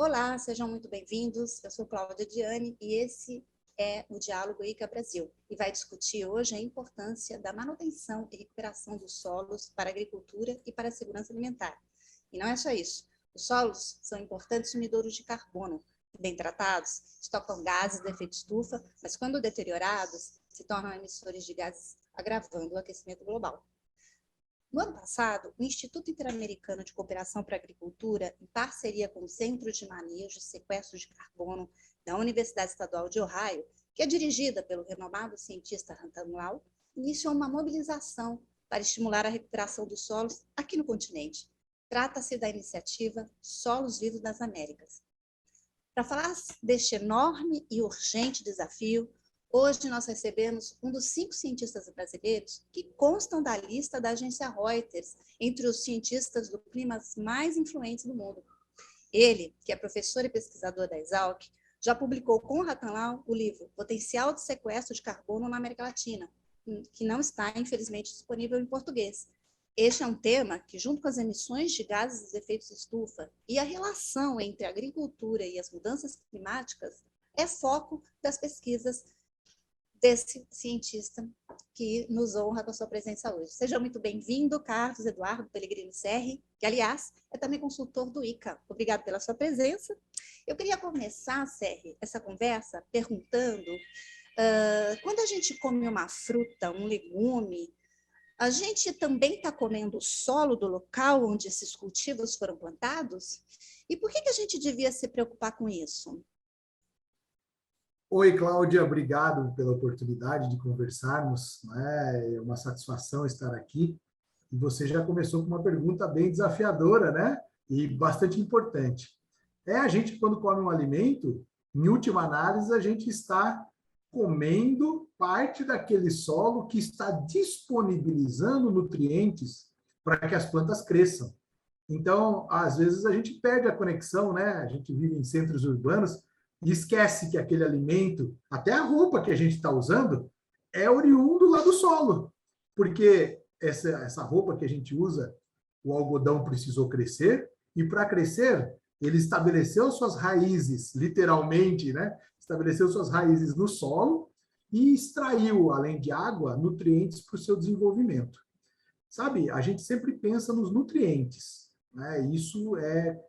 Olá, sejam muito bem-vindos. Eu sou Cláudia Diane e esse é o Diálogo ICA Brasil e vai discutir hoje a importância da manutenção e recuperação dos solos para a agricultura e para a segurança alimentar. E não é só isso. Os solos são importantes sumidouros de carbono. Bem tratados, estocam gases do efeito estufa, mas quando deteriorados, se tornam emissores de gases, agravando o aquecimento global. No ano passado, o Instituto Interamericano de Cooperação para a Agricultura, em parceria com o Centro de Manejo e Sequestro de Carbono da Universidade Estadual de Ohio, que é dirigida pelo renomado cientista Rantan Lau, iniciou uma mobilização para estimular a recuperação dos solos aqui no continente. Trata-se da iniciativa Solos Vivos das Américas. Para falar deste enorme e urgente desafio, hoje nós recebemos um dos 5 cientistas brasileiros que constam da lista da agência Reuters entre os cientistas do clima mais influentes do mundo. Ele, que é professor e pesquisador da Exalc, já publicou com Rantan Lau o livro Potencial de Sequestro de Carbono na América Latina, que não está, infelizmente, disponível em português. Este é um tema que, junto com as emissões de gases de efeito estufa e a relação entre a agricultura e as mudanças climáticas, é foco das pesquisas desse cientista que nos honra com a sua presença hoje. Seja muito bem-vindo, Carlos Eduardo Pellegrini Serri, que, aliás, é também consultor do ICA. Obrigado pela sua presença. Eu queria começar, Serri, essa conversa perguntando, quando a gente come uma fruta, um legume, a gente também está comendo o solo do local onde esses cultivos foram plantados? E por que a gente devia se preocupar com isso? Oi, Cláudia, obrigado pela oportunidade de conversarmos. É uma satisfação estar aqui. E você já começou com uma pergunta bem desafiadora, né? E bastante importante. A gente, quando come um alimento, em última análise, a gente está comendo parte daquele solo que está disponibilizando nutrientes para que as plantas cresçam. Então, às vezes, a gente perde a conexão, né? A gente vive em centros urbanos e esquece que aquele alimento, até a roupa que a gente está usando, é oriundo lá do solo. Porque essa roupa que a gente usa, o algodão precisou crescer, e para crescer, ele estabeleceu suas raízes, literalmente, né? Estabeleceu suas raízes no solo e extraiu, além de água, nutrientes para o seu desenvolvimento. Sabe, a gente sempre pensa nos nutrientes, né? Isso é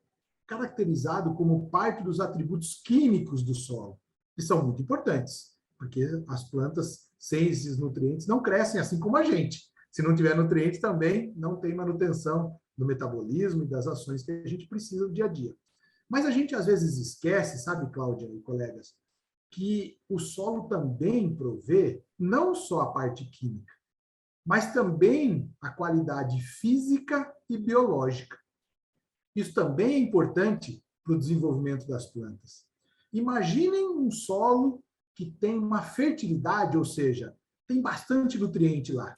caracterizado como parte dos atributos químicos do solo, que são muito importantes, porque as plantas, sem esses nutrientes, não crescem assim como a gente. Se não tiver nutrientes, também não tem manutenção do metabolismo e das ações que a gente precisa no dia a dia. Mas a gente, às vezes, esquece, sabe, Cláudia e colegas, que o solo também provê não só a parte química, mas também a qualidade física e biológica. Isso também é importante para o desenvolvimento das plantas. Imaginem um solo que tem uma fertilidade, ou seja, tem bastante nutriente lá.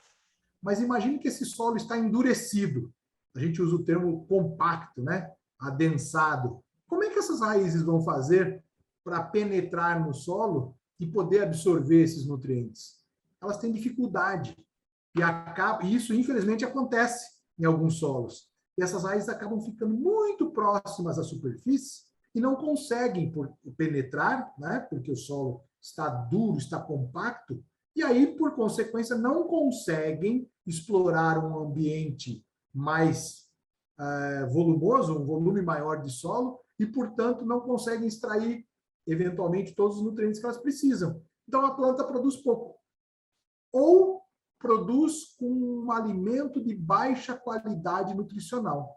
Mas imagine que esse solo está endurecido. A gente usa o termo compacto, né? Adensado. Como é que essas raízes vão fazer para penetrar no solo e poder absorver esses nutrientes? Elas têm dificuldade. E isso, infelizmente, acontece em alguns solos. E essas raízes acabam ficando muito próximas à superfície e não conseguem penetrar, né? Porque o solo está duro, está compacto, e aí, por consequência, não conseguem explorar um ambiente mais volumoso, um volume maior de solo, e, portanto, não conseguem extrair, eventualmente, todos os nutrientes que elas precisam. Então, a planta produz pouco. Ou produz com um alimento de baixa qualidade nutricional.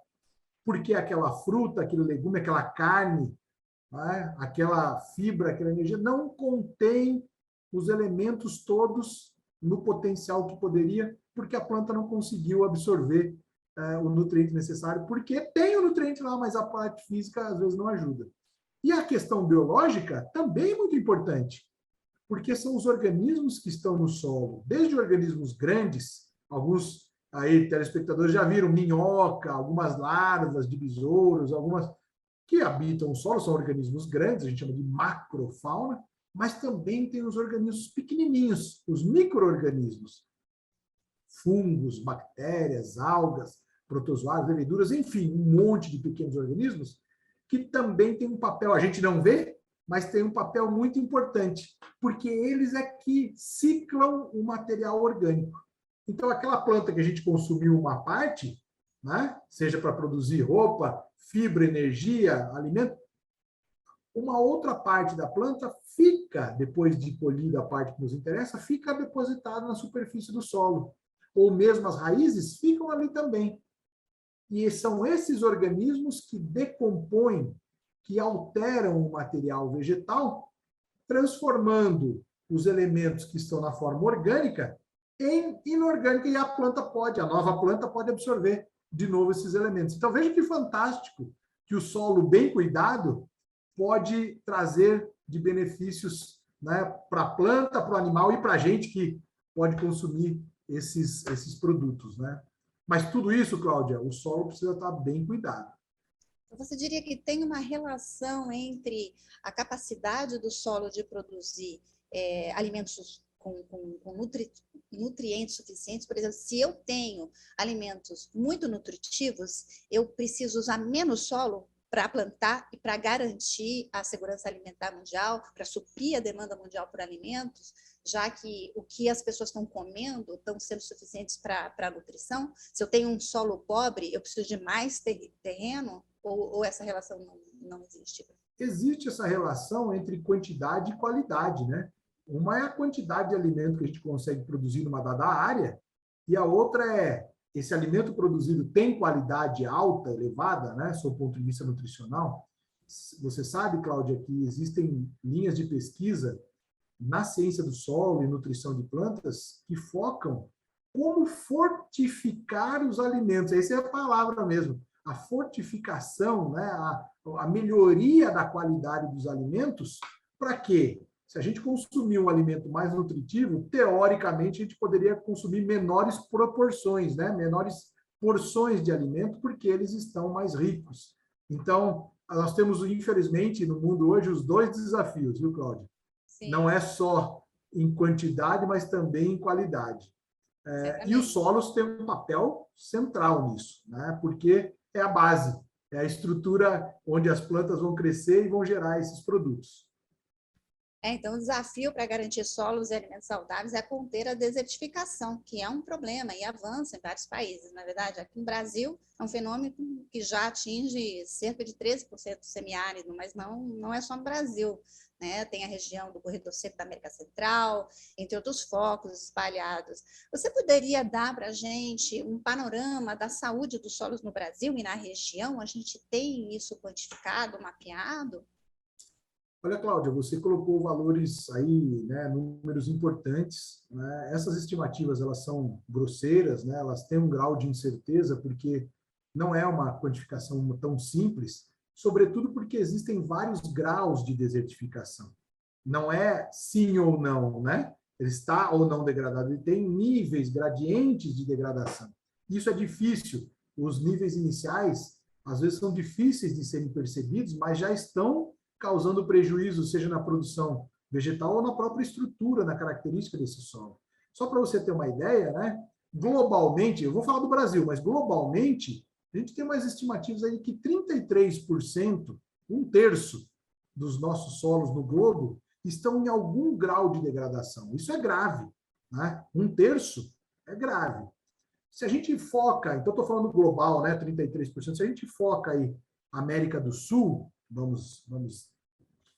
Porque aquela fruta, aquele legume, aquela carne, né, aquela fibra, aquela energia, não contém os elementos todos no potencial que poderia, porque a planta não conseguiu absorver o nutriente necessário, porque tem o nutriente lá, mas a parte física às vezes não ajuda. E a questão biológica também é muito importante, porque são os organismos que estão no solo, desde organismos grandes, alguns aí telespectadores já viram minhoca, algumas larvas de besouros, algumas que habitam o solo, são organismos grandes, a gente chama de macrofauna, mas também tem os organismos pequenininhos, os micro-organismos, fungos, bactérias, algas, protozoários, leveduras, enfim, um monte de pequenos organismos que também tem um papel, a gente não vê, mas tem um papel muito importante, porque eles é que ciclam o material orgânico. Então, aquela planta que a gente consumiu uma parte, né, seja para produzir roupa, fibra, energia, alimento, uma outra parte da planta fica, depois de colhida a parte que nos interessa, fica depositada na superfície do solo. Ou mesmo as raízes ficam ali também. E são esses organismos que decompõem, que alteram o material vegetal, transformando os elementos que estão na forma orgânica em inorgânica, e a nova planta pode absorver de novo esses elementos. Então, veja que fantástico que o solo bem cuidado pode trazer de benefícios, né, para a planta, para o animal e para a gente que pode consumir esses produtos, né? Mas tudo isso, Cláudia, o solo precisa estar bem cuidado. Você diria que tem uma relação entre a capacidade do solo de produzir alimentos com nutrientes suficientes? Por exemplo, se eu tenho alimentos muito nutritivos, eu preciso usar menos solo para plantar e para garantir a segurança alimentar mundial, para suprir a demanda mundial por alimentos, já que o que as pessoas estão comendo estão sendo suficientes para a nutrição. Se eu tenho um solo pobre, eu preciso de mais terreno, ou essa relação não existe? Existe essa relação entre quantidade e qualidade, né? Uma é a quantidade de alimento que a gente consegue produzir numa dada área, e a outra é esse alimento produzido tem qualidade alta, elevada, né, sob o ponto de vista nutricional. Você sabe, Cláudia, que existem linhas de pesquisa na ciência do solo e nutrição de plantas que focam como fortificar os alimentos. Essa é a palavra mesmo. A fortificação, né, a melhoria da qualidade dos alimentos, para quê? Se a gente consumir um alimento mais nutritivo, teoricamente a gente poderia consumir menores proporções, né? Menores porções de alimento, porque eles estão mais ricos. Então, nós temos, infelizmente, no mundo hoje, os dois desafios, viu, Cláudia? Sim. Não é só em quantidade, mas também em qualidade. E os solos têm um papel central nisso, né? Porque é a base, é a estrutura onde as plantas vão crescer e vão gerar esses produtos. Então, o desafio para garantir solos e alimentos saudáveis é conter a desertificação, que é um problema e avança em vários países. Na verdade, aqui no Brasil é um fenômeno que já atinge cerca de 13% do semiárido, mas não é só no Brasil, né? Tem a região do corredor seco da América Central, entre outros focos espalhados. Você poderia dar para a gente um panorama da saúde dos solos no Brasil e na região? A gente tem isso quantificado, mapeado? Olha, Cláudia, você colocou valores aí, né, números importantes, né? Essas estimativas, elas são grosseiras, né? Elas têm um grau de incerteza, porque não é uma quantificação tão simples, sobretudo porque existem vários graus de desertificação. Não é sim ou não, né? Ele está ou não degradado, ele tem níveis, gradientes de degradação. Isso é difícil. Os níveis iniciais, às vezes, são difíceis de serem percebidos, mas já estão causando prejuízo, seja na produção vegetal ou na própria estrutura, na característica desse solo. Só para você ter uma ideia, né? Globalmente, eu vou falar do Brasil, mas globalmente, a gente tem umas estimativas aí que 33%, um terço dos nossos solos no globo, estão em algum grau de degradação. Isso é grave, né? Um terço é grave. Se a gente foca, então estou falando global, né? 33%, se a gente foca aí América do Sul, vamos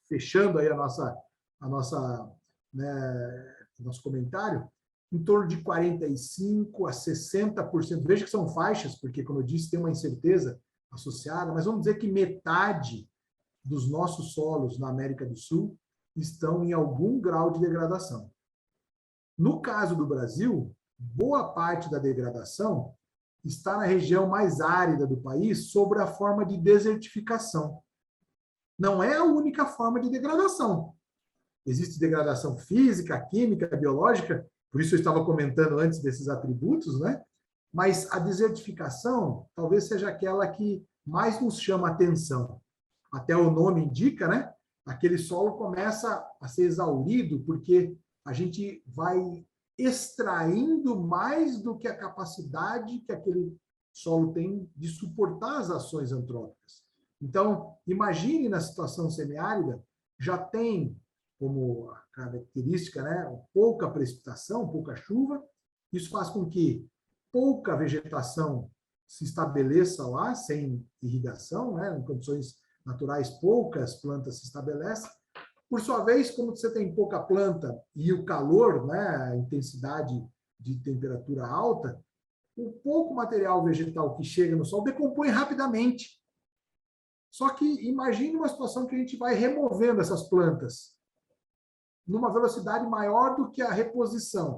fechando aí nosso comentário, em torno de 45% a 60%. Veja que são faixas, porque, como eu disse, tem uma incerteza associada, mas vamos dizer que metade dos nossos solos na América do Sul estão em algum grau de degradação. No caso do Brasil, boa parte da degradação está na região mais árida do país, sob a forma de desertificação. Não é a única forma de degradação. Existe degradação física, química, biológica, por isso eu estava comentando antes desses atributos, né? Mas a desertificação talvez seja aquela que mais nos chama a atenção. Até o nome indica, né? Aquele solo começa a ser exaurido porque a gente vai extraindo mais do que a capacidade que aquele solo tem de suportar as ações antrópicas. Então, imagine na situação semiárida, já tem como característica, né, pouca precipitação, pouca chuva. Isso faz com que pouca vegetação se estabeleça lá, sem irrigação, né, em condições naturais, poucas plantas se estabelecem. Por sua vez, como você tem pouca planta e o calor, né, a intensidade de temperatura alta, o pouco material vegetal que chega no solo decompõe rapidamente. Só que imagine uma situação que a gente vai removendo essas plantas numa velocidade maior do que a reposição.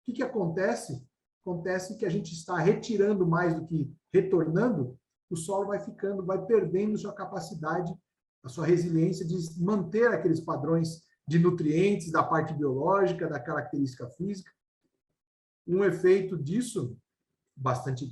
O que acontece? Acontece que a gente está retirando mais do que retornando, o solo vai ficando, vai perdendo sua capacidade, a sua resiliência de manter aqueles padrões de nutrientes, da parte biológica, da característica física. Um efeito disso, bastante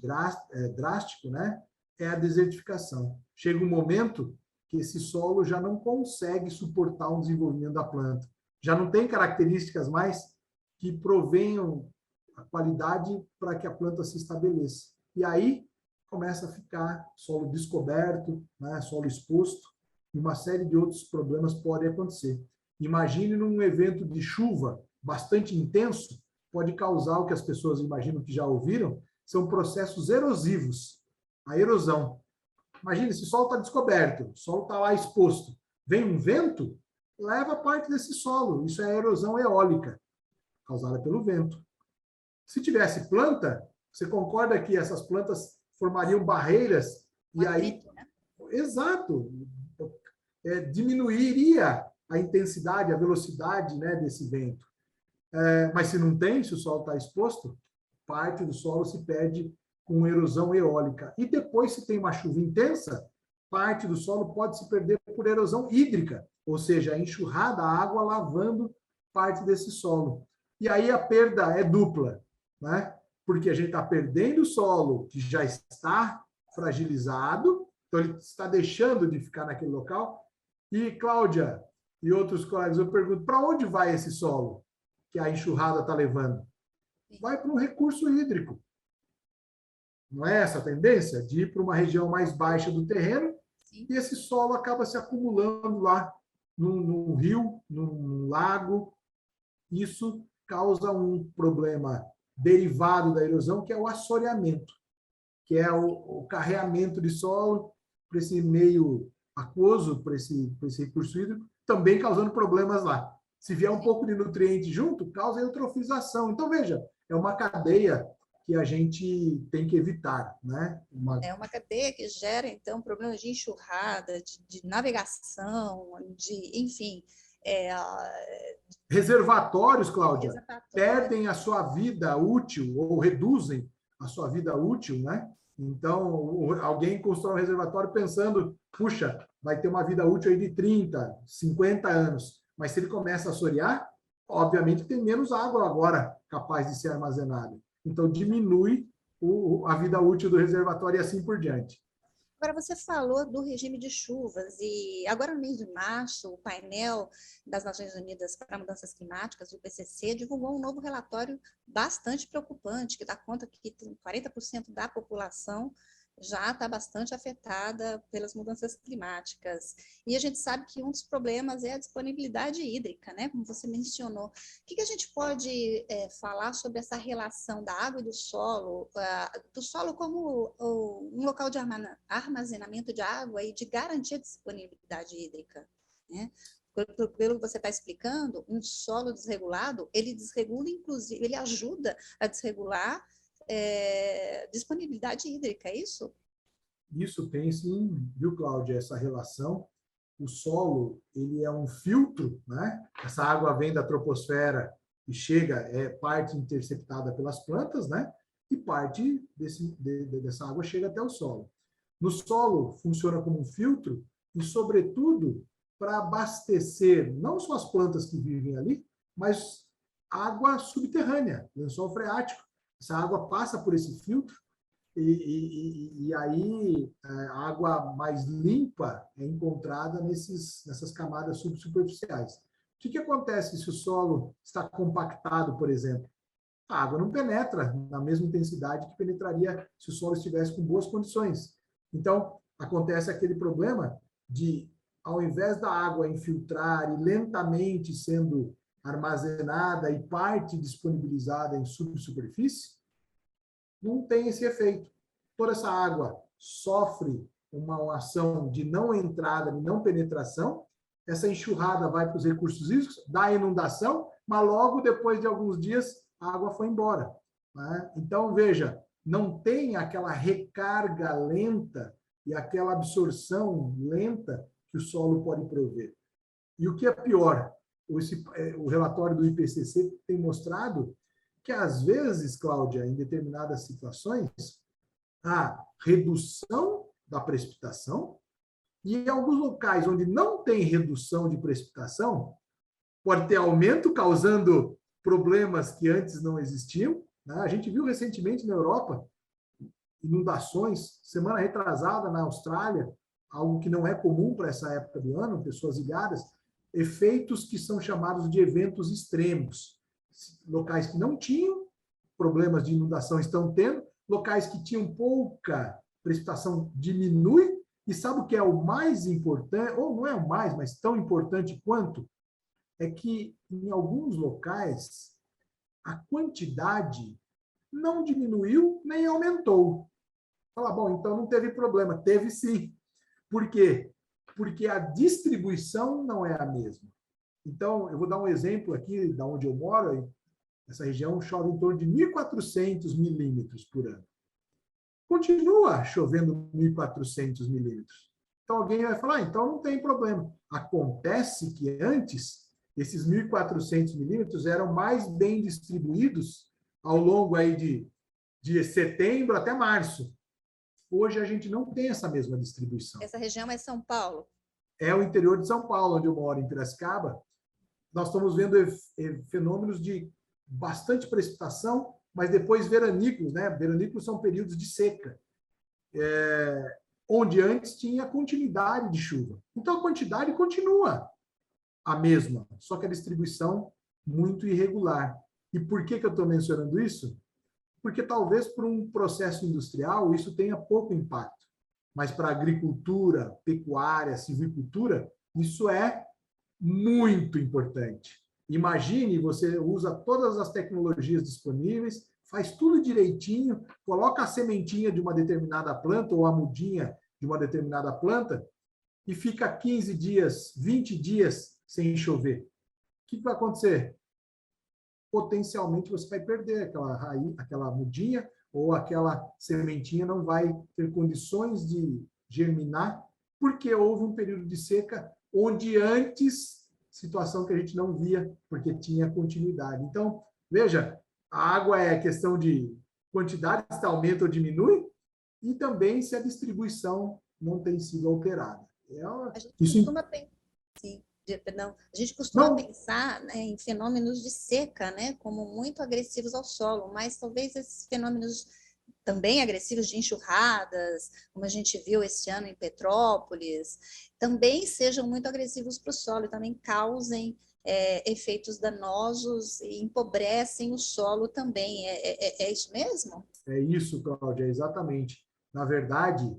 drástico, né, é a desertificação. Chega um momento que esse solo já não consegue suportar o desenvolvimento da planta. Já não tem características mais que provenham a qualidade para que a planta se estabeleça. E aí começa a ficar solo descoberto, né, solo exposto, e uma série de outros problemas podem acontecer. Imagine num evento de chuva bastante intenso, pode causar o que as pessoas imaginam que já ouviram, são processos erosivos, a erosão. Imagina, esse solo está descoberto, o solo está lá exposto. Vem um vento, leva parte desse solo. Isso é erosão eólica, causada pelo vento. Se tivesse planta, você concorda que essas plantas formariam barreiras e aí... né? Exato. Diminuiria a intensidade, a velocidade, né, desse vento. Mas se não tem, se o solo está exposto, parte do solo se perde com erosão eólica. E depois, se tem uma chuva intensa, parte do solo pode se perder por erosão hídrica, ou seja, a enxurrada, a água lavando parte desse solo. E aí a perda é dupla, né? Porque a gente está perdendo o solo que já está fragilizado, então ele está deixando de ficar naquele local. E, Cláudia e outros colegas, eu pergunto, para onde vai esse solo que a enxurrada está levando? Vai para um recurso hídrico. Não é essa a tendência? De ir para uma região mais baixa do terreno. Sim. E esse solo acaba se acumulando lá num rio, num lago. Isso causa um problema derivado da erosão, que é o assoreamento, que é o carreamento de solo para esse meio aquoso, para esse recurso hídrico, também causando problemas lá. Se vier um pouco de nutriente junto, causa eutrofização. Então, veja, é uma cadeia que a gente tem que evitar, né? É uma cadeia que gera, então, problemas de enxurrada, de navegação, enfim... Reservatórios, Cláudia, perdem a sua vida útil ou reduzem a sua vida útil, né? Então, alguém constrói um reservatório pensando, puxa, vai ter uma vida útil aí de 30, 50 anos. Mas se ele começa a assorear, obviamente tem menos água agora capaz de ser armazenada. Então, diminui a vida útil do reservatório e assim por diante. Agora, você falou do regime de chuvas, e agora no mês de março, o painel das Nações Unidas para Mudanças Climáticas, o IPCC, divulgou um novo relatório bastante preocupante, que dá conta que 40% da população já está bastante afetada pelas mudanças climáticas. E a gente sabe que um dos problemas é a disponibilidade hídrica, né? Como você mencionou. O que a gente pode falar sobre essa relação da água e do solo como um local de armazenamento de água e de garantia de disponibilidade hídrica, né? Pelo que você está explicando, um solo desregulado, ele desregula, inclusive, ele ajuda a desregular disponibilidade hídrica, é isso? Isso tem sim, viu, Cláudia, essa relação. O solo, ele é um filtro, né? Essa água vem da troposfera e chega, é parte interceptada pelas plantas, né? E parte dessa água chega até o solo. No solo, funciona como um filtro e, sobretudo, para abastecer não só as plantas que vivem ali, mas água subterrânea, lençol freático. Essa água passa por esse filtro e aí a água mais limpa é encontrada nessas camadas subsuperficiais. O que acontece se o solo está compactado, por exemplo? A água não penetra na mesma intensidade que penetraria se o solo estivesse com boas condições. Então, acontece aquele problema de, ao invés da água infiltrar e lentamente sendo armazenada e parte disponibilizada em subsuperfície, não tem esse efeito. Toda essa água sofre uma ação de não entrada, de não penetração, essa enxurrada vai para os recursos hídricos, dá inundação, mas logo depois de alguns dias a água foi embora. Né? Então, veja, não tem aquela recarga lenta e aquela absorção lenta que o solo pode prover. E o que é pior, o relatório do IPCC tem mostrado que, às vezes, Cláudia, em determinadas situações, há redução da precipitação e em alguns locais onde não tem redução de precipitação, pode ter aumento, causando problemas que antes não existiam. Né? A gente viu recentemente na Europa inundações, semana retrasada na Austrália, algo que não é comum para essa época do ano, pessoas ilhadas, efeitos que são chamados de eventos extremos. Locais que não tinham problemas de inundação estão tendo, locais que tinham pouca precipitação diminui, e sabe o que é o mais importante, ou não é o mais, mas tão importante quanto? É que em alguns locais a quantidade não diminuiu nem aumentou. Fala, bom, então não teve problema. Teve sim. Por quê? Porque a distribuição não é a mesma. Então, eu vou dar um exemplo aqui da onde eu moro. Essa região chove em torno de 1.400 milímetros por ano. Continua chovendo 1.400 milímetros. Então, alguém vai falar, então não tem problema. Acontece que antes, esses 1.400 milímetros eram mais bem distribuídos ao longo aí de setembro até março. Hoje a gente não tem essa mesma distribuição. Essa região é São Paulo? É o interior de São Paulo, onde eu moro, em Piracicaba. Nós estamos vendo fenômenos de bastante precipitação, mas depois veranícolas, né? Veranícolas são períodos de seca, onde antes tinha continuidade de chuva. Então a quantidade continua a mesma, só que a distribuição muito irregular. E por que eu estou mencionando isso? Porque talvez por um processo industrial isso tenha pouco impacto, mas para agricultura, pecuária, silvicultura, isso é muito importante. Imagine, você usa todas as tecnologias disponíveis, faz tudo direitinho, coloca a sementinha de uma determinada planta ou a mudinha de uma determinada planta e fica 15 dias, 20 dias sem chover. O que vai acontecer? Potencialmente você vai perder aquela raiz, aquela mudinha ou aquela sementinha não vai ter condições de germinar porque houve um período de seca onde antes, situação que a gente não via, porque tinha continuidade. Então, veja, a água é questão de quantidade, se aumenta ou diminui, e também se a distribuição não tem sido alterada. A gente costuma a gente costuma pensar, né, em fenômenos de seca, né, como muito agressivos ao solo, mas talvez esses fenômenos também agressivos de enxurradas, como a gente viu esse ano em Petrópolis, também sejam muito agressivos para o solo e também causem efeitos danosos e empobrecem o solo também. É isso mesmo? É isso, Cláudia, exatamente. Na verdade,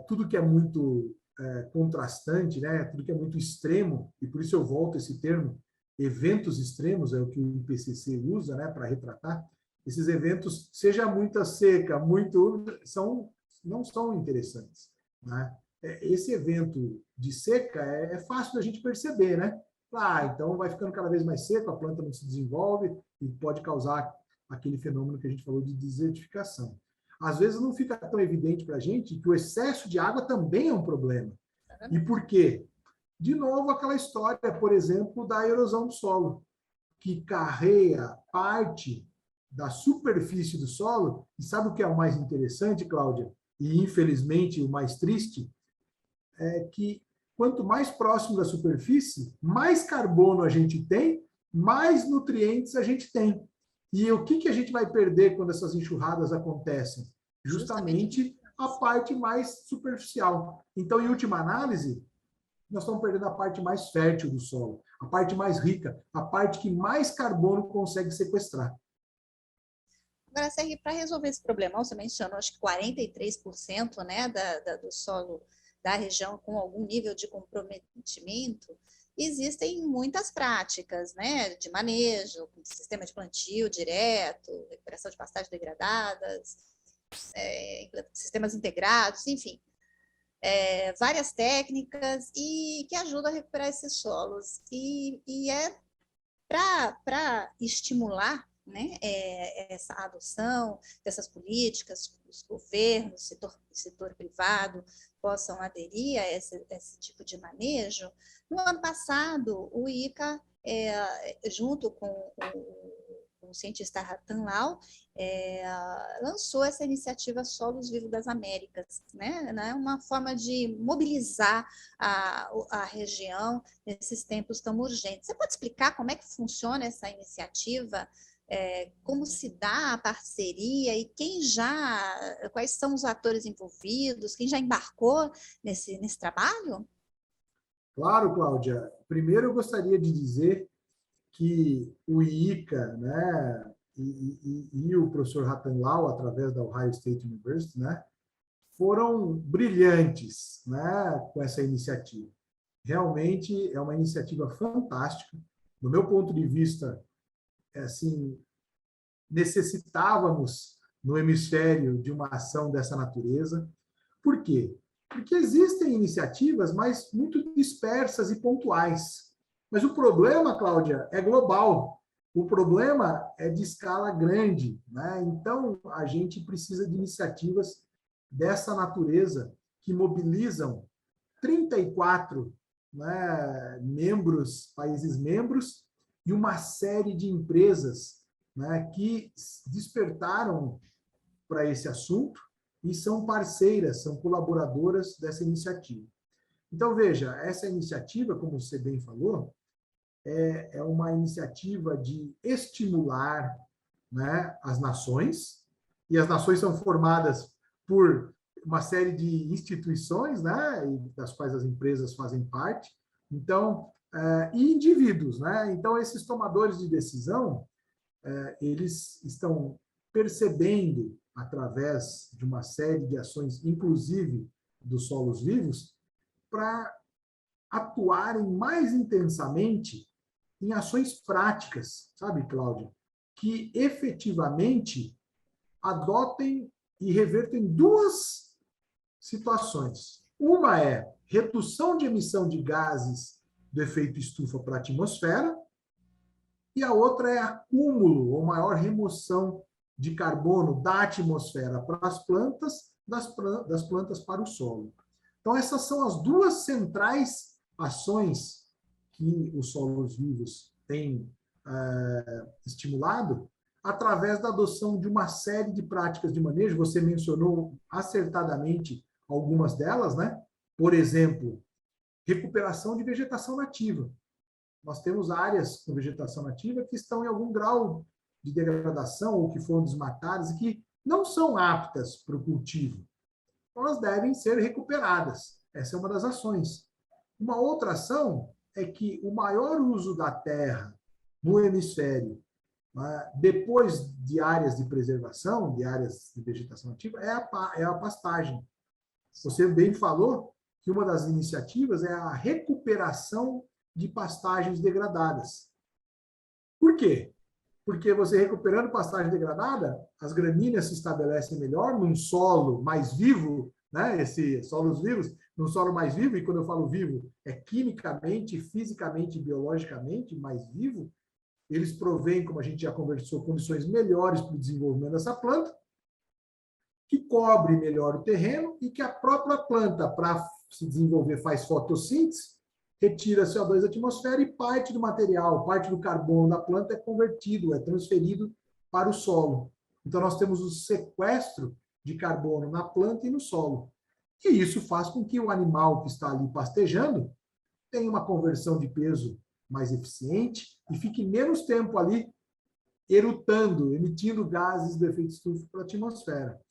tudo que é muito contrastante, né? Tudo que é muito extremo, e por isso eu volto a esse termo, eventos extremos, é o que o IPCC usa, né, para retratar. Esses eventos, seja muita seca, muito úmido, não são interessantes. Né? Esse evento de seca é fácil da gente perceber, né? Então vai ficando cada vez mais seco, a planta não se desenvolve e pode causar aquele fenômeno que a gente falou de desertificação. Às vezes não fica tão evidente para a gente que o excesso de água também é um problema. E por quê? De novo, aquela história, por exemplo, da erosão do solo, que carrega parte da superfície do solo. E sabe o que é o mais interessante, Cláudia? E, infelizmente, o mais triste? É que quanto mais próximo da superfície, mais carbono a gente tem, mais nutrientes a gente tem. E o que a gente vai perder quando essas enxurradas acontecem? Justamente a parte mais superficial. Então, em última análise, nós estamos perdendo a parte mais fértil do solo, a parte mais rica, a parte que mais carbono consegue sequestrar. Agora, serve para resolver esse problema. Você mencionou, acho que 43%, né, do solo da região com algum nível de comprometimento. Existem muitas práticas, né, de manejo, sistema de plantio direto, recuperação de pastagens degradadas, sistemas integrados, enfim, várias técnicas e que ajudam a recuperar esses solos. E é para estimular, né, essa adoção dessas políticas, os governos, setor privado possam aderir a esse tipo de manejo. No ano passado, o ICA, junto com o cientista Ratan Lau, lançou essa iniciativa Solos Vivos das Américas, né? Uma forma de mobilizar a região nesses tempos tão urgentes. Você pode explicar como é que funciona essa iniciativa? Como se dá a parceria e quais são os atores envolvidos, quem já embarcou nesse trabalho? Claro, Cláudia. Primeiro, eu gostaria de dizer que o IICA, né, e o professor Ratan Lau, através da Ohio State University, né, foram brilhantes, né, com essa iniciativa. Realmente é uma iniciativa fantástica. Do meu ponto de vista, assim, necessitávamos no hemisfério de uma ação dessa natureza. Por quê? Porque existem iniciativas, mas muito dispersas e pontuais. Mas o problema, Cláudia, é global. O problema é de escala grande, né? Então, a gente precisa de iniciativas dessa natureza que mobilizam 34, né, países membros, e uma série de empresas, né, que despertaram para esse assunto e são parceiras, são colaboradoras dessa iniciativa. Então, veja, essa iniciativa, como você bem falou, é uma iniciativa de estimular, né, as nações, e as nações são formadas por uma série de instituições, né, das quais as empresas fazem parte, então, e indivíduos, né? Então, esses tomadores de decisão, eles estão percebendo, através de uma série de ações, inclusive dos solos vivos, para atuarem mais intensamente em ações práticas, sabe, Cláudia? Que efetivamente adotem e revertem duas situações. Uma é redução de emissão de gases do efeito estufa para a atmosfera, e a outra é acúmulo ou maior remoção de carbono da atmosfera para as plantas, das plantas para o solo. Então, essas são as duas centrais ações que os solos vivos têm estimulado através da adoção de uma série de práticas de manejo. Você mencionou acertadamente algumas delas, né? Por exemplo, recuperação de vegetação nativa. Nós temos áreas com vegetação nativa que estão em algum grau de degradação ou que foram desmatadas e que não são aptas para o cultivo. Elas devem ser recuperadas. Essa é uma das ações. Uma outra ação é que o maior uso da terra no hemisfério, depois de áreas de preservação, de áreas de vegetação nativa, é a pastagem. Você bem falou que uma das iniciativas é a recuperação de pastagens degradadas. Por quê? Porque você recuperando pastagem degradada, as gramíneas se estabelecem melhor num solo mais vivo, né? Esses solos vivos, num solo mais vivo, e quando eu falo vivo, é quimicamente, fisicamente, biologicamente mais vivo, eles provêm, como a gente já conversou, condições melhores para o desenvolvimento dessa planta, que cobre melhor o terreno e que a própria planta, para se desenvolver, faz fotossíntese, retira CO2 da atmosfera e parte do material, parte do carbono da planta é convertido, é transferido para o solo. Então, nós temos o sequestro de carbono na planta e no solo. E isso faz com que o animal que está ali pastejando tenha uma conversão de peso mais eficiente e fique menos tempo ali erutando, emitindo gases do efeito estufa para a atmosfera.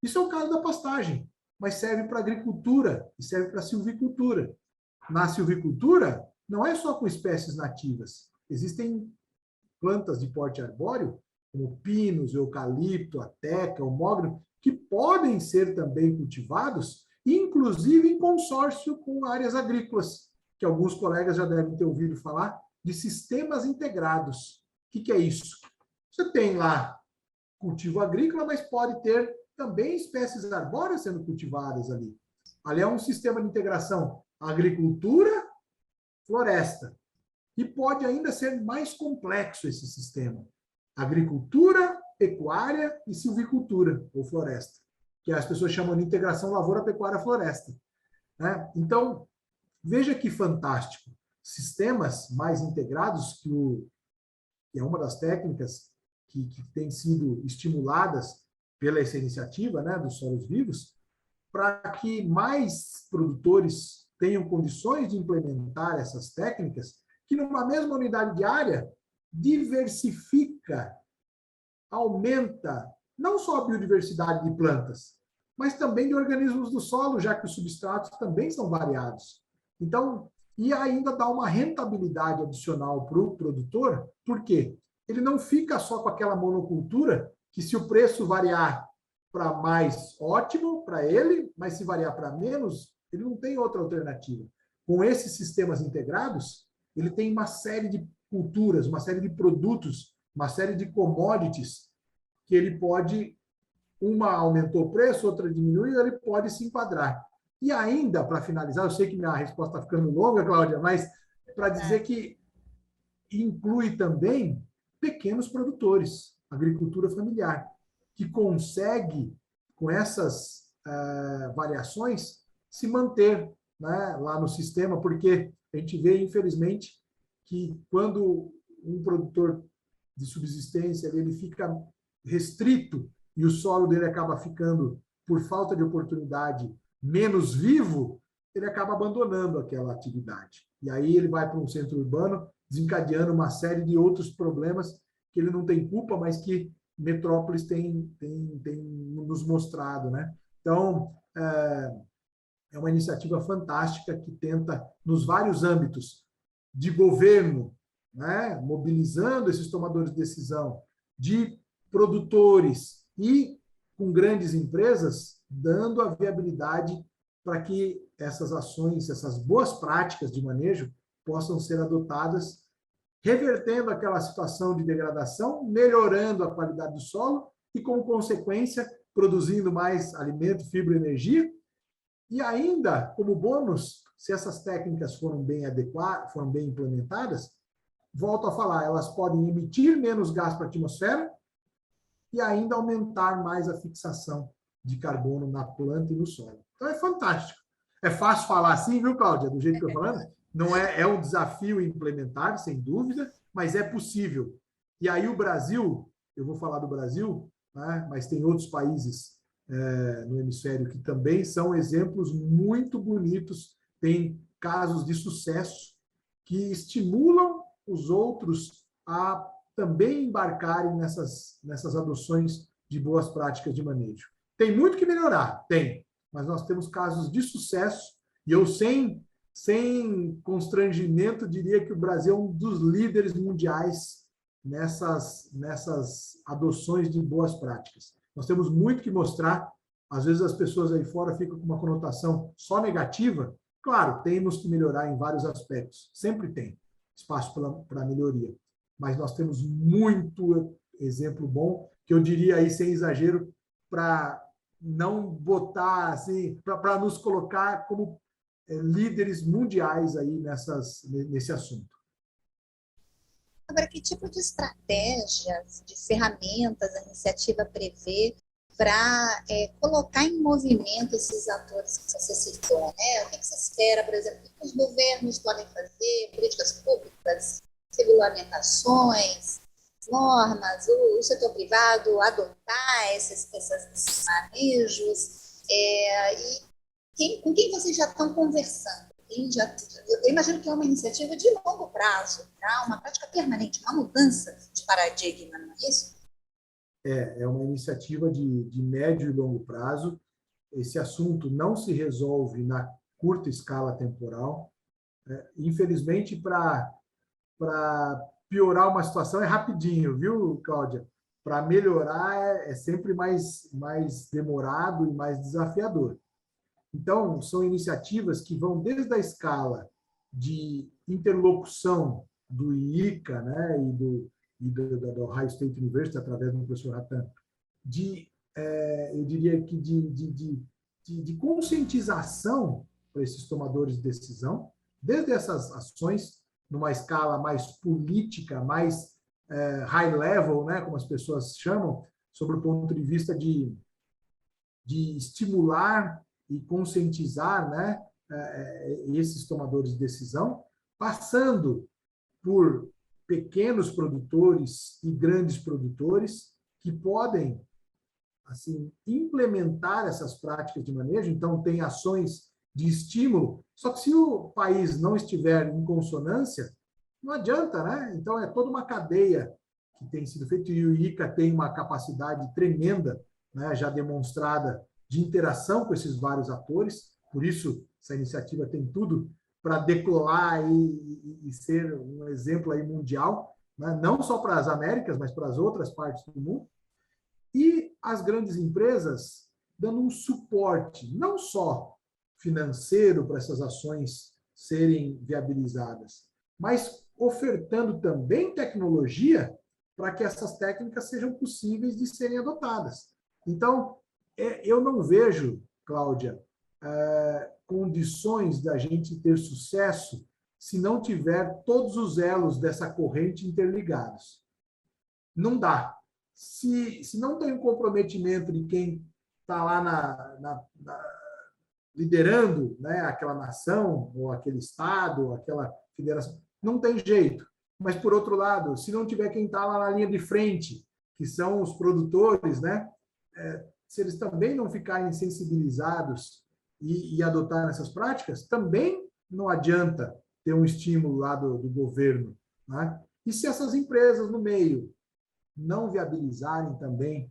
Isso é o caso da pastagem, mas serve para a agricultura e serve para a silvicultura. Na silvicultura, não é só com espécies nativas. Existem plantas de porte arbóreo como pinos, eucalipto, a teca, o mogno, que podem ser também cultivados, inclusive em consórcio com áreas agrícolas, que alguns colegas já devem ter ouvido falar, de sistemas integrados. O que é isso? Você tem lá cultivo agrícola, mas pode ter também espécies arbóreas sendo cultivadas ali. Ali é um sistema de integração agricultura, floresta. E pode ainda ser mais complexo esse sistema. Agricultura, pecuária e silvicultura, ou floresta, que as pessoas chamam de integração lavoura, pecuária, floresta. Né? Então, veja que fantástico. Sistemas mais integrados, que é uma das técnicas que tem sido estimuladas pela essa iniciativa, né, dos solos vivos, para que mais produtores tenham condições de implementar essas técnicas, que numa mesma unidade de área diversifica, aumenta não só a biodiversidade de plantas, mas também de organismos do solo, já que os substratos também são variados. Então, e ainda dá uma rentabilidade adicional para o produtor, por quê? Ele não fica só com aquela monocultura, que se o preço variar para mais, ótimo para ele, mas se variar para menos, ele não tem outra alternativa. Com esses sistemas integrados, ele tem uma série de culturas, uma série de produtos, uma série de commodities que ele pode, uma aumentou o preço, outra diminuiu, ele pode se enquadrar. E ainda, para finalizar, eu sei que minha resposta está ficando longa, Cláudia, mas para dizer que inclui também pequenos produtores, agricultura familiar, que consegue, com essas variações, se manter, né, lá no sistema, porque a gente vê, infelizmente, que quando um produtor de subsistência ele fica restrito e o solo dele acaba ficando, por falta de oportunidade, menos vivo, ele acaba abandonando aquela atividade. E aí ele vai para um centro urbano, desencadeando uma série de outros problemas que ele não tem culpa, mas que metrópoles têm nos mostrado, né? Então, é uma iniciativa fantástica que tenta, nos vários âmbitos de governo, né, mobilizando esses tomadores de decisão, de produtores e com grandes empresas, dando a viabilidade para que essas ações, essas boas práticas de manejo possam ser adotadas, revertendo aquela situação de degradação, melhorando a qualidade do solo e, como consequência, produzindo mais alimento, fibra e energia. E ainda, como bônus, se essas técnicas foram bem adequadas, foram bem implementadas, volto a falar, elas podem emitir menos gás para a atmosfera e ainda aumentar mais a fixação de carbono na planta e no solo. Então é fantástico. É fácil falar assim, viu, Cláudia? Do jeito que eu estou falando? Não é um desafio implementar, sem dúvida, mas é possível. E aí o Brasil, eu vou falar do Brasil, né, mas tem outros países no hemisfério que também são exemplos muito bonitos, tem casos de sucesso que estimulam os outros a também embarcarem nessas adoções de boas práticas de manejo. Tem muito que melhorar, tem, mas nós temos casos de sucesso e eu, sem constrangimento, diria que o Brasil é um dos líderes mundiais nessas adoções de boas práticas. Nós temos muito que mostrar. Às vezes as pessoas aí fora ficam com uma conotação só negativa. Claro, temos que melhorar em vários aspectos. Sempre tem espaço para melhoria. Mas nós temos muito exemplo bom, que eu diria aí, sem exagero, para não botar assim, para nos colocar como líderes mundiais aí nesse assunto. Agora, que tipo de estratégias, de ferramentas a iniciativa prevê para colocar em movimento esses atores que você citou, né? O que você espera, por exemplo, o que os governos podem fazer, políticas públicas, regulamentações, normas, o setor privado adotar esses manejos, e com quem vocês já estão conversando? Eu imagino que é uma iniciativa de longo prazo, tá? Uma prática permanente, uma mudança de paradigma, não é isso? É uma iniciativa de médio e longo prazo. Esse assunto não se resolve na curta escala temporal. Infelizmente, para piorar uma situação é rapidinho, viu, Cláudia? para melhorar é sempre mais demorado e mais desafiador. Então, são iniciativas que vão desde a escala de interlocução do IICA, né, do Ohio State University, através do professor Ratan, eu diria que de conscientização para esses tomadores de decisão, desde essas ações numa escala mais política, mais high level, né, como as pessoas chamam, sobre o ponto de vista de estimular e conscientizar, né, esses tomadores de decisão, passando por pequenos produtores e grandes produtores que podem assim implementar essas práticas de manejo. Então, tem ações de estímulo, só que se o país não estiver em consonância, não adianta, né? Então, é toda uma cadeia que tem sido feita, e o ICA tem uma capacidade tremenda, né, já demonstrada, de interação com esses vários atores, por isso essa iniciativa tem tudo para decolar e ser um exemplo aí mundial, né? Não só para as Américas, mas para as outras partes do mundo. E as grandes empresas dando um suporte, não só financeiro para essas ações serem viabilizadas, mas ofertando também tecnologia para que essas técnicas sejam possíveis de serem adotadas. Então, eu não vejo, Cláudia, condições da gente ter sucesso se não tiver todos os elos dessa corrente interligados. Não dá. Se não tem um comprometimento de quem está lá liderando, né, aquela nação, ou aquele estado, ou aquela federação, não tem jeito. Mas, por outro lado, se não tiver quem está lá na linha de frente, que são os produtores, né, se eles também não ficarem sensibilizados e adotarem essas práticas, também não adianta ter um estímulo lá do governo, né? E se essas empresas no meio não viabilizarem também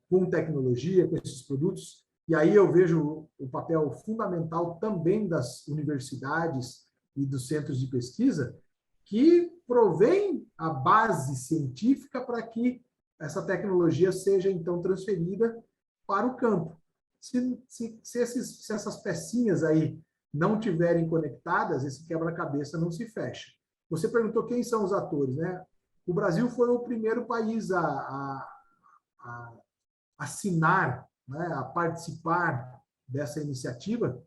com tecnologia, com esses produtos, e aí eu vejo o papel fundamental também das universidades e dos centros de pesquisa, que provém a base científica para que essa tecnologia seja, então, transferida para o campo. Se essas pecinhas aí não tiverem conectadas, esse quebra-cabeça não se fecha. Você perguntou quem são os atores, né? O Brasil foi o primeiro país a assinar, né, a participar dessa iniciativa.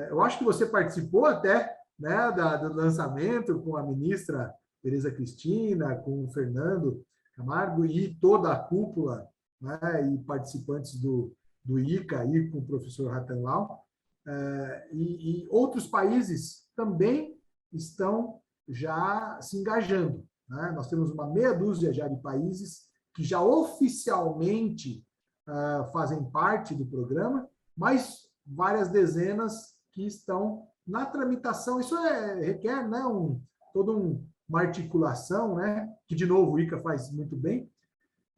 Eu acho que você participou até, né, do lançamento com a ministra Tereza Cristina, com o Fernando Camargo e toda a cúpula, né, e participantes do ICA, e com o professor Rattenlau. E outros países também estão já se engajando, né? Nós temos uma meia dúzia já de países que já oficialmente fazem parte do programa, mas várias dezenas que estão na tramitação. Isso requer, né, toda uma articulação, né, que, de novo, o ICA faz muito bem.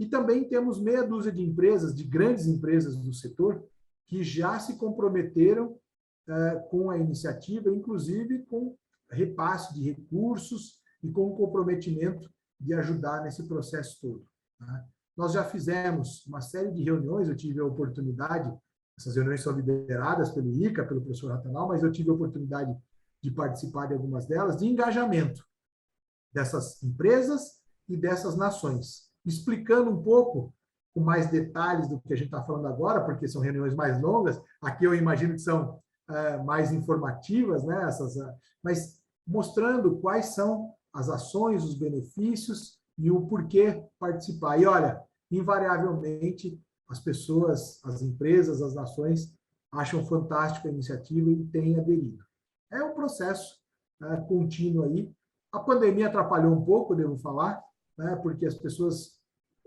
E também temos meia dúzia de empresas, de grandes empresas do setor, que já se comprometeram com a iniciativa, inclusive com repasse de recursos e com o comprometimento de ajudar nesse processo todo, né? Nós já fizemos uma série de reuniões, eu tive a oportunidade, essas reuniões são lideradas pelo ICA, pelo professor Rattanal, mas eu tive a oportunidade de participar de algumas delas, de engajamento dessas empresas e dessas nações, explicando um pouco com mais detalhes do que a gente está falando agora, porque são reuniões mais longas, aqui eu imagino que são mais informativas, né, mas mostrando quais são as ações, os benefícios e o porquê participar. E, olha, invariavelmente, as pessoas, as empresas, as nações acham fantástica a iniciativa e têm aderido. É um processo contínuo aí. A pandemia atrapalhou um pouco, devo falar, né, porque as pessoas,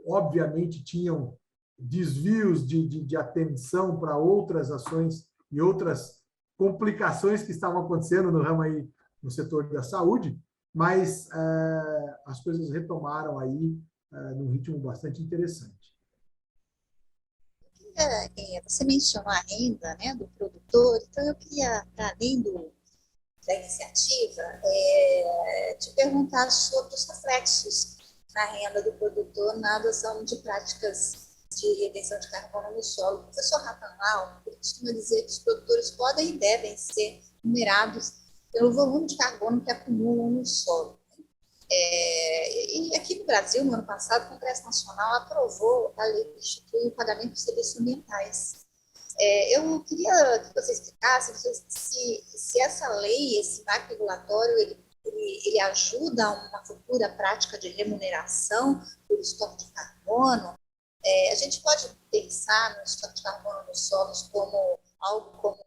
obviamente, tinham desvios de atenção para outras ações e outras complicações que estavam acontecendo no ramo aí, no setor da saúde, mas as coisas retomaram aí num ritmo bastante interessante. Você mencionou a renda, né, do produtor, então eu queria, para além da iniciativa, te perguntar sobre os reflexos na renda do produtor na adoção de práticas de retenção de carbono no solo. O professor Rattanlau costuma dizer que os produtores podem e devem ser remunerados pelo volume de carbono que acumulam no solo. E aqui no Brasil, no ano passado, o Congresso Nacional aprovou a lei que institui o pagamento de serviços ambientais. Eu queria que você explicasse se essa lei, esse marco regulatório, ele ajuda a uma futura prática de remuneração por estoque de carbono. A gente pode pensar no estoque de carbono nos solos como algo como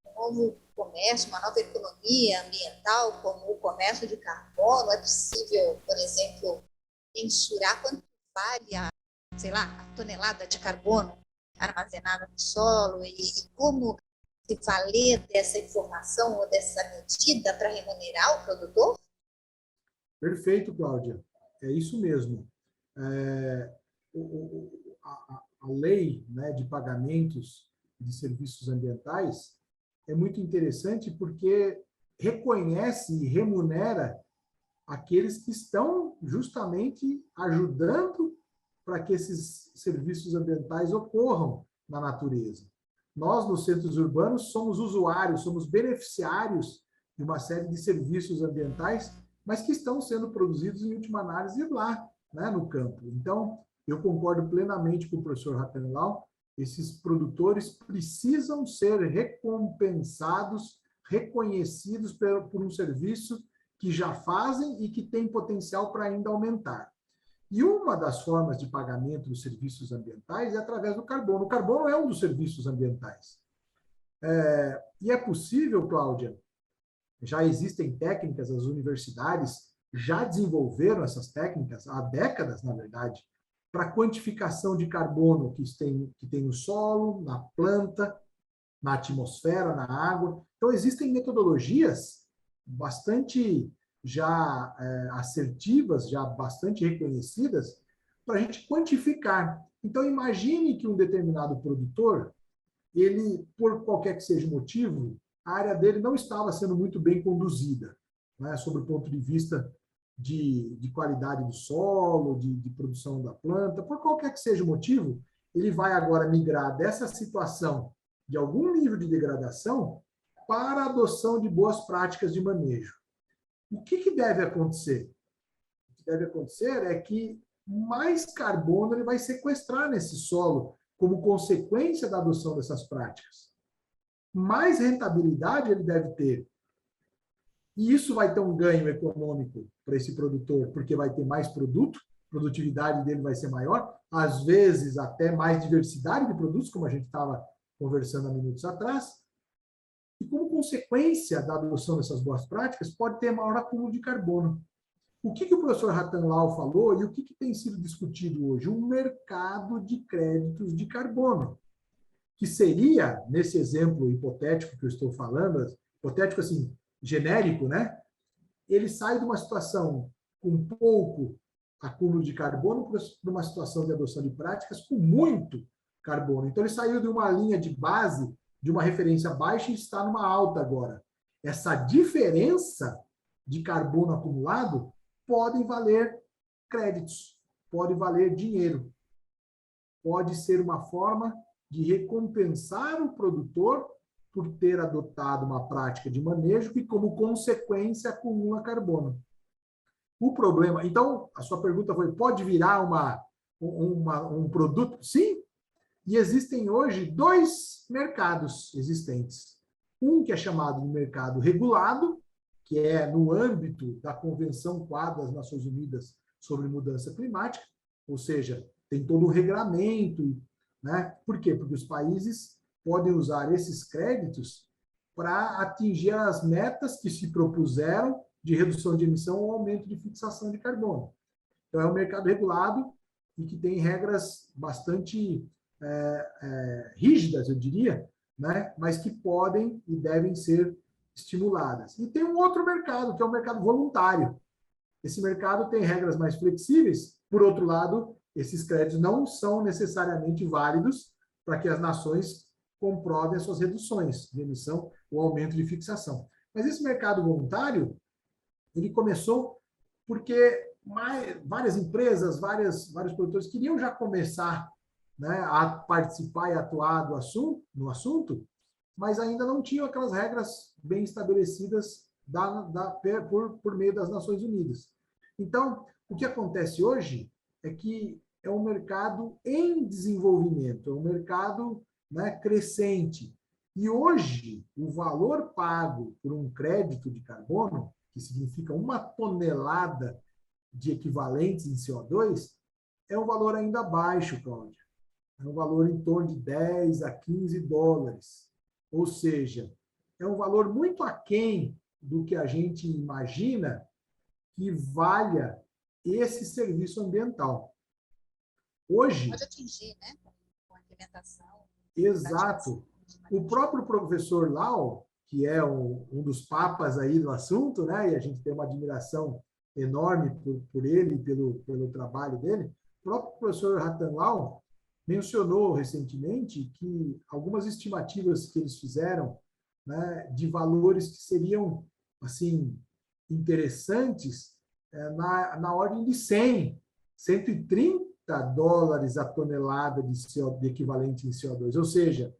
um novo comércio, uma nova economia ambiental, como o comércio de carbono. É possível, por exemplo, mensurar quanto vale a tonelada de carbono armazenada no solo e como se valer dessa informação ou dessa medida para remunerar o produtor? Perfeito, Cláudia. É isso mesmo. A lei, né, de pagamentos de serviços ambientais é muito interessante porque reconhece e remunera aqueles que estão justamente ajudando para que esses serviços ambientais ocorram na natureza. Nós, nos centros urbanos, somos usuários, somos beneficiários de uma série de serviços ambientais, mas que estão sendo produzidos, em última análise, lá, né, no campo. Então, eu concordo plenamente com o professor Rattanlau, esses produtores precisam ser recompensados, reconhecidos por um serviço que já fazem e que tem potencial para ainda aumentar. E uma das formas de pagamento dos serviços ambientais é através do carbono. O carbono é um dos serviços ambientais. E é possível, Cláudia, já existem técnicas, as universidades já desenvolveram essas técnicas há décadas, na verdade, para quantificação de carbono que tem no solo, na planta, na atmosfera, na água. Então, existem metodologias bastante já assertivas, já bastante reconhecidas, para a gente quantificar. Então, imagine que um determinado produtor, ele, por qualquer que seja o motivo, a área dele não estava sendo muito bem conduzida, né, sob o ponto de vista de qualidade do solo, de produção da planta, por qualquer que seja o motivo, ele vai agora migrar dessa situação de algum nível de degradação para a adoção de boas práticas de manejo. O que deve acontecer? O que deve acontecer é que mais carbono ele vai sequestrar nesse solo como consequência da adoção dessas práticas. Mais rentabilidade ele deve ter. E isso vai ter um ganho econômico para esse produtor, porque vai ter mais produto, a produtividade dele vai ser maior, às vezes até mais diversidade de produtos, como a gente estava conversando há minutos atrás. E como consequência da adoção dessas boas práticas, pode ter maior acúmulo de carbono. O que o professor Rattanlau falou e o que tem sido discutido hoje? Um mercado de créditos de carbono, que seria, nesse exemplo hipotético que eu estou falando, hipotético assim, genérico, né? Ele sai de uma situação com pouco acúmulo de carbono para uma situação de adoção de práticas com muito carbono. Então, ele saiu de uma linha de base, de uma referência baixa, e está numa alta agora. Essa diferença de carbono acumulado pode valer créditos, pode valer dinheiro. Pode ser uma forma de recompensar o produtor por ter adotado uma prática de manejo que, como consequência, acumula carbono. O problema... Então, a sua pergunta foi, pode virar um produto? Sim. E existem hoje 2 mercados existentes. Um que é chamado de mercado regulado, que é no âmbito da Convenção Quadro das Nações Unidas sobre Mudança Climática, ou seja, tem todo um regramento, né? Por quê? Porque os países podem usar esses créditos para atingir as metas que se propuseram de redução de emissão ou aumento de fixação de carbono. Então, é um mercado regulado e que tem regras bastante rígidas, eu diria, né? Mas que podem e devem ser estimuladas. E tem um outro mercado, que é o mercado voluntário. Esse mercado tem regras mais flexíveis. Por outro lado, esses créditos não são necessariamente válidos para que as nações comprovem as suas reduções de emissão ou aumento de fixação. Mas esse mercado voluntário, ele começou porque várias empresas, vários produtores queriam já começar, né, a participar e atuar no assunto, mas ainda não tinham aquelas regras bem estabelecidas por meio das Nações Unidas. Então, o que acontece hoje é que é um mercado em desenvolvimento, é um mercado, né, crescente. E hoje, o valor pago por um crédito de carbono, que significa 1 tonelada de equivalentes em CO2, é um valor ainda baixo, Cláudia. É um valor em torno de 10 a 15 dólares. Ou seja, é um valor muito aquém do que a gente imagina que valha esse serviço ambiental. Hoje... Pode atingir, né? Com a implementação. Exato. O próprio professor Lau, que é um dos papas aí do assunto, né? E a gente tem uma admiração enorme por ele, pelo trabalho dele, o próprio professor Ratan Lau mencionou recentemente que algumas estimativas que eles fizeram, né, de valores que seriam, assim, interessantes, na ordem de 130 dólares a tonelada de equivalente em CO2, ou seja,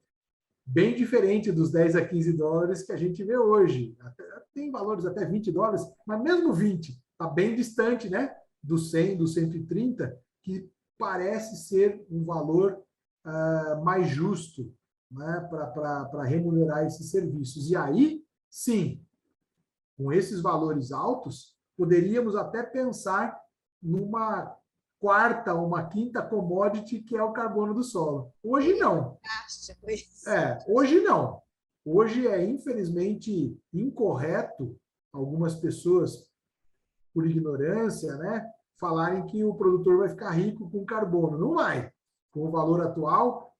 bem diferente dos 10 a 15 dólares que a gente vê hoje. Tem valores até 20 dólares, mas mesmo 20 está bem distante, né, do 100, do 130, que parece ser um valor mais justo, né, para remunerar esses serviços. E aí, sim, com esses valores altos, poderíamos até pensar numa quarta ou uma quinta commodity, que é o carbono do solo. Hoje não. Hoje não. Hoje é, infelizmente, incorreto algumas pessoas, por ignorância, né, falarem que o produtor vai ficar rico com carbono. Não vai. Com o valor atual,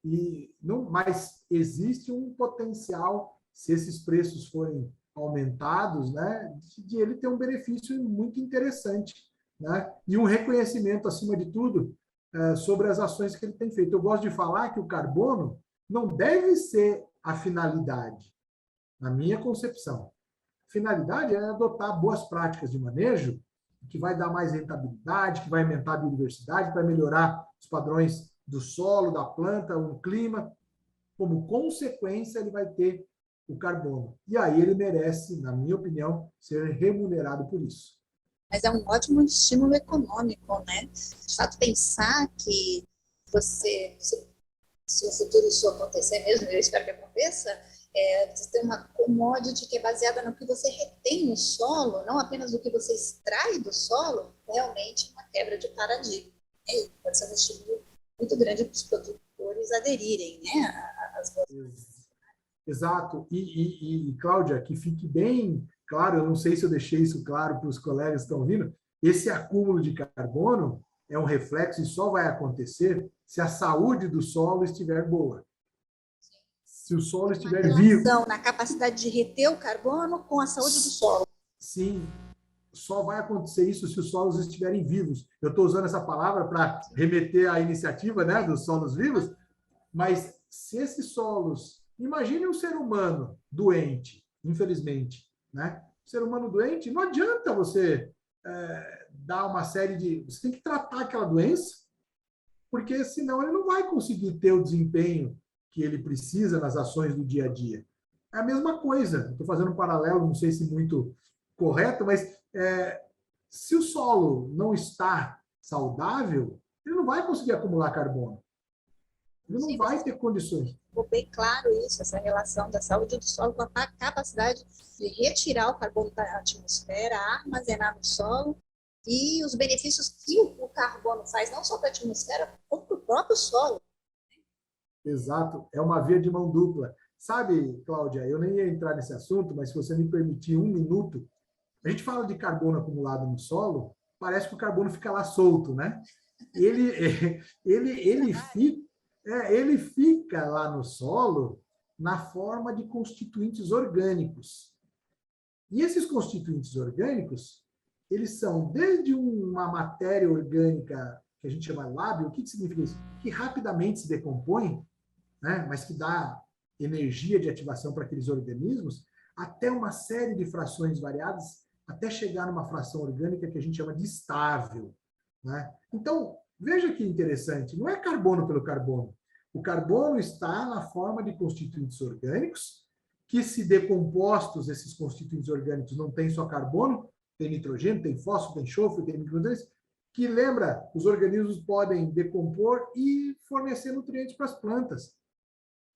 mas existe um potencial, se esses preços forem aumentados, né, de ele ter um benefício muito interessante, né, e um reconhecimento, acima de tudo, sobre as ações que ele tem feito. Eu gosto de falar que o carbono não deve ser a finalidade, na minha concepção. A finalidade é adotar boas práticas de manejo, que vai dar mais rentabilidade, que vai aumentar a biodiversidade, que vai melhorar os padrões do solo, da planta, o clima. Como consequência, ele vai ter o carbono. E aí ele merece, na minha opinião, ser remunerado por isso. Mas é um ótimo estímulo econômico, né? De fato, pensar que se o futuro isso acontecer mesmo, eu espero que aconteça, você tem uma commodity que é baseada no que você retém no solo, não apenas no que você extrai do solo, realmente uma quebra de paradigma. E pode ser um estímulo muito grande para os produtores aderirem, né, às boas. Exato. E, Cláudia, que fique bem claro, eu não sei se eu deixei isso claro para os colegas que estão ouvindo, esse acúmulo de carbono é um reflexo e só vai acontecer se a saúde do solo estiver boa. Se o solo estiver vivo. Na capacidade de reter o carbono com a saúde do solo. Sim, só vai acontecer isso se os solos estiverem vivos. Eu estou usando essa palavra para remeter à iniciativa, né, dos solos vivos, mas se esses solos... Imagine um ser humano doente, infelizmente, né? O ser humano doente, não adianta você dar uma série de... Você tem que tratar aquela doença, porque senão ele não vai conseguir ter o desempenho que ele precisa nas ações do dia a dia. É a mesma coisa. Estou fazendo um paralelo, não sei se muito correto, mas se o solo não está saudável, ele não vai conseguir acumular carbono. Ele não vai ter condições. Ficou bem claro isso, essa relação da saúde do solo com a capacidade de retirar o carbono da atmosfera, armazenar no solo, e os benefícios que o carbono faz, não só para a atmosfera, como para o próprio solo. Exato, é uma via de mão dupla. Sabe, Cláudia, eu nem ia entrar nesse assunto, mas se você me permitir 1 minuto, a gente fala de carbono acumulado no solo, parece que o carbono fica lá solto, né? Ele fica lá no solo na forma de constituintes orgânicos. E esses constituintes orgânicos, eles são desde uma matéria orgânica que a gente chama lábio. O que significa isso? Que rapidamente se decompõe, né, mas que dá energia de ativação para aqueles organismos, até uma série de frações variadas até chegar numa fração orgânica que a gente chama de estável, né? Então, veja que interessante, não é carbono pelo carbono. O carbono está na forma de constituintes orgânicos, que se decompostos, esses constituintes orgânicos não têm só carbono, tem nitrogênio, tem fósforo, tem enxofre, tem micronutrientes, que lembra, os organismos podem decompor e fornecer nutrientes para as plantas.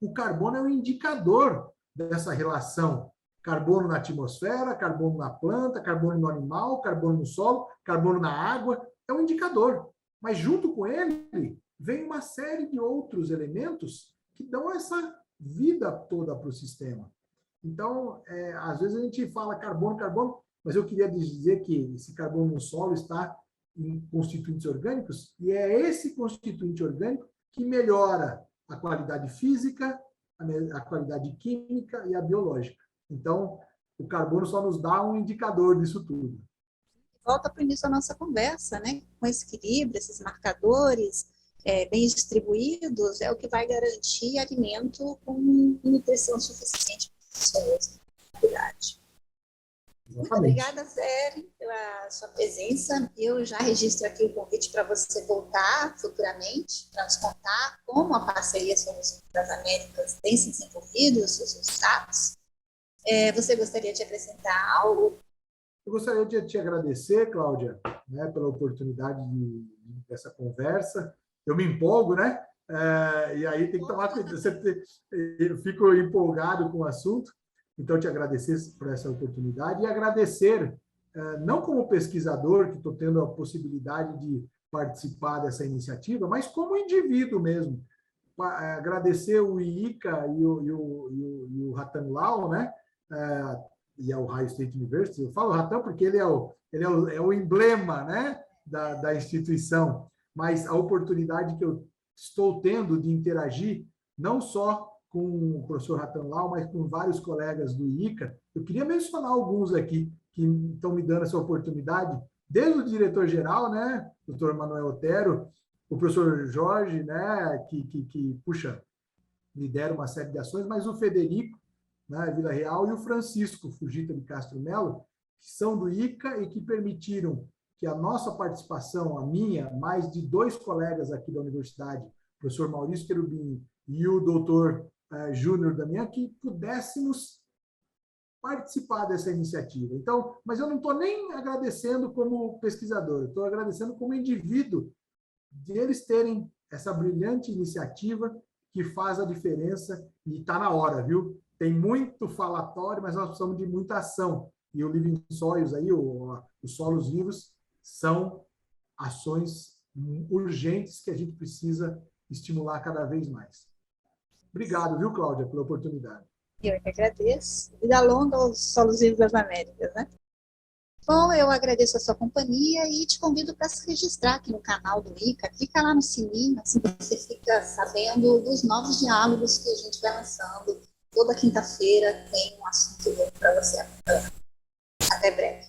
O carbono é um indicador dessa relação. Carbono na atmosfera, carbono na planta, carbono no animal, carbono no solo, carbono na água, é um indicador. Mas junto com ele, vem uma série de outros elementos que dão essa vida toda para o sistema. Então, às vezes a gente fala carbono, carbono, mas eu queria dizer que esse carbono no solo está em constituintes orgânicos, e é esse constituinte orgânico que melhora a qualidade física, a qualidade química e a biológica. Então, o carbono só nos dá um indicador disso tudo. Volta para o início da nossa conversa, né? Com esse equilíbrio, esses marcadores bem distribuídos, é o que vai garantir alimento com nutrição suficiente para as pessoas. Muito obrigada, Zé, pela sua presença. Eu já registro aqui o convite para você voltar futuramente, para nos contar como a parceria Somos das Américas tem se desenvolvido, os seus resultados. Você gostaria de acrescentar algo? Eu gostaria de te agradecer, Cláudia, né, pela oportunidade dessa conversa. Eu me empolgo, né? E aí tem que tomar cuidado. Eu fico empolgado com o assunto. Então, te agradecer por essa oportunidade e agradecer, não como pesquisador, que estou tendo a possibilidade de participar dessa iniciativa, mas como indivíduo mesmo. Agradecer o IICA e o Ratan Lal, né? E ao Ohio State University. Eu falo Ratan porque ele é o emblema, né? da instituição, mas a oportunidade que eu estou tendo de interagir, não só com o professor Ratan Lal, mas com vários colegas do IICA. Eu queria mencionar alguns aqui que estão me dando essa oportunidade, desde o diretor-geral, né, Dr. Manuel Otero, o professor Jorge, né, que puxa, lidera uma série de ações, mas o Federico, né, Vila Real, e o Francisco Fujita de Castro Melo, que são do IICA e que permitiram que a nossa participação, a minha, mais de 2 colegas aqui da universidade, o professor Maurício Querubim e o doutor Júnior Damião, que pudéssemos participar dessa iniciativa. Então, mas eu não estou nem agradecendo como pesquisador, estou agradecendo como indivíduo de eles terem essa brilhante iniciativa que faz a diferença e está na hora, viu? Tem muito falatório, mas nós precisamos de muita ação. E o Living Soils, aí, os solos vivos, são ações urgentes que a gente precisa estimular cada vez mais. Obrigado, viu, Cláudia, pela oportunidade. Eu que agradeço. Vida longa aos Solos Vivos das Américas, né? Bom, eu agradeço a sua companhia e te convido para se registrar aqui no canal do IICA. Clica lá no sininho, assim você fica sabendo dos novos diálogos que a gente vai lançando. Toda quinta-feira tem um assunto novo para você. Até breve.